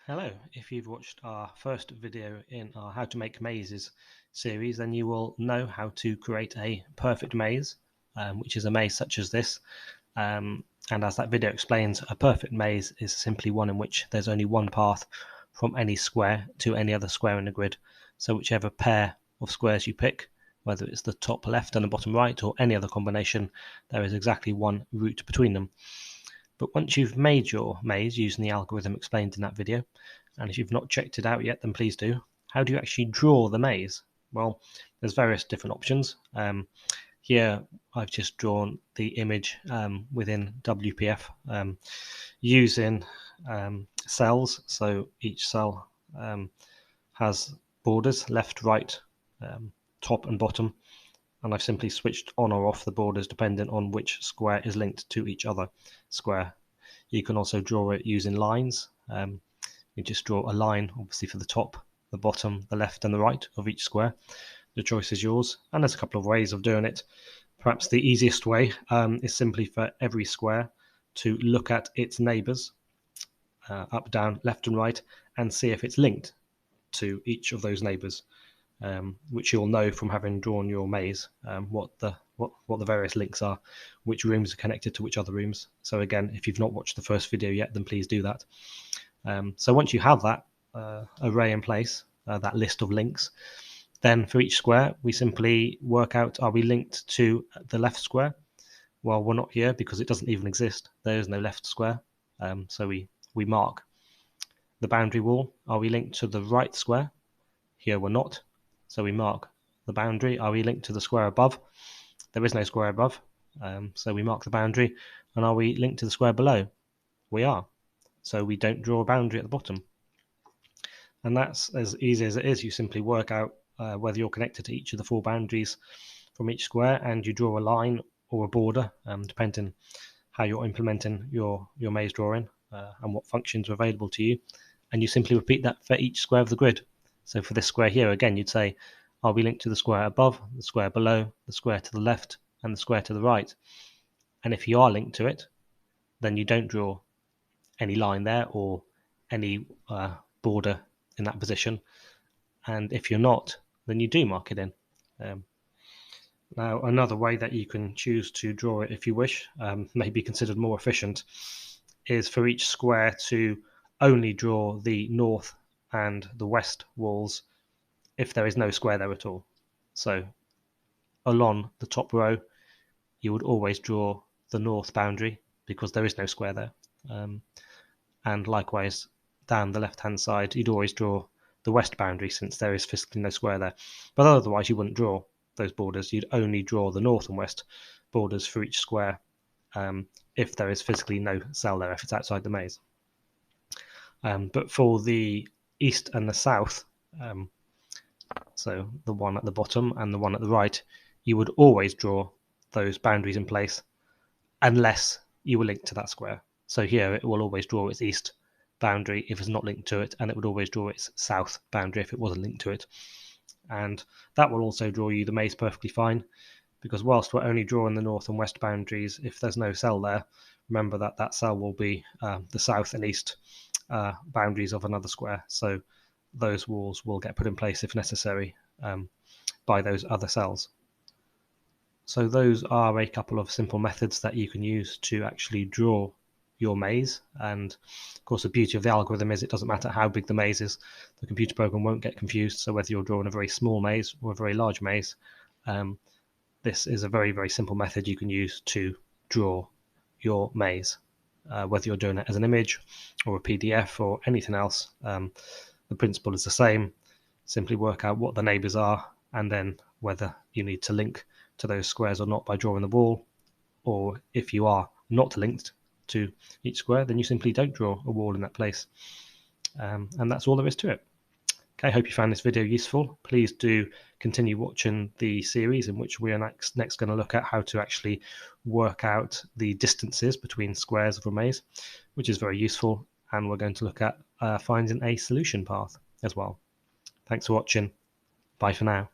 Hello, if you've watched our first video in our How to Make Mazes series, then you will know how to create a perfect maze, which is a maze such as this. And as that video explains, a perfect maze is simply one in which there's only one path from any square to any other square in the grid. So whichever pair of squares you pick, whether it's the top left and the bottom right or any other combination, there is exactly one route between them. But once you've made your maze using the algorithm explained in that video, and if you've not checked it out yet, then please do. How do you actually draw the maze? Well, there's various different options. Here I've just drawn the image within WPF using cells. So each cell has borders, left, right, top and bottom. And I've simply switched on or off the borders depending on which square is linked to each other square. You can also draw it using lines. You just draw a line, obviously, for the top, the bottom, the left, and the right of each square. The choice is yours, and there's a couple of ways of doing it. Perhaps the easiest way is simply for every square to look at its neighbours, up, down, left, and right, and see if it's linked to each of those neighbours. Which you'll know from having drawn your maze, what the various links are, which rooms are connected to which other rooms. So again, if you've not watched the first video yet, then please do that. So once you have that array in place, that list of links, then for each square, we simply work out, are we linked to the left square? Well, we're not here because it doesn't even exist. There is no left square. So we mark the boundary wall. Are we linked to the right square? Here we're not. So we mark the boundary. Are we linked to the square above? There is no square above. So we mark the boundary. And are we linked to the square below? We are. So we don't draw a boundary at the bottom. And that's as easy as it is. You simply work out whether you're connected to each of the four boundaries from each square, and you draw a line or a border, depending how you're implementing your maze drawing and what functions are available to you. And you simply repeat that for each square of the grid. So for this square here, again, you'd say, are we linked to the square above, the square below, the square to the left, and the square to the right? And if you are linked to it, then you don't draw any line there or any border in that position. And if you're not, then you do mark it in. Now, another way that you can choose to draw it if you wish, may be considered more efficient, is for each square to only draw the north and the west walls if there is no square there at all. So along the top row, you would always draw the north boundary because there is no square there. And likewise, down the left-hand side, you'd always draw the west boundary since there is physically no square there. But otherwise, you wouldn't draw those borders. You'd only draw the north and west borders for each square if there is physically no cell there, if it's outside the maze. But for the east and the south, so the one at the bottom and the one at the right, you would always draw those boundaries in place unless you were linked to that square. So here it will always draw its east boundary if it's not linked to it, and it would always draw its south boundary if it wasn't linked to it. And that will also draw you the maze perfectly fine, because whilst we're only drawing the north and west boundaries, if there's no cell there, remember that that cell will be the south and east boundaries of another square. So those walls will get put in place if necessary by those other cells. So those are a couple of simple methods that you can use to actually draw your maze. And of course, the beauty of the algorithm is it doesn't matter how big the maze is, the computer program won't get confused. So whether you're drawing a very small maze or a very large maze, this is a very, very simple method you can use to draw your maze. Whether you're doing it as an image or a PDF or anything else, the principle is the same. Simply work out what the neighbors are and then whether you need to link to those squares or not by drawing the wall, or if you are not linked to each square, then you simply don't draw a wall in that place. And that's all there is to it. Okay, I hope you found this video useful. Please do continue watching the series in which we are next going to look at how to actually work out the distances between squares of a maze, which is very useful. And we're going to look at finding a solution path as well. Thanks for watching. Bye for now.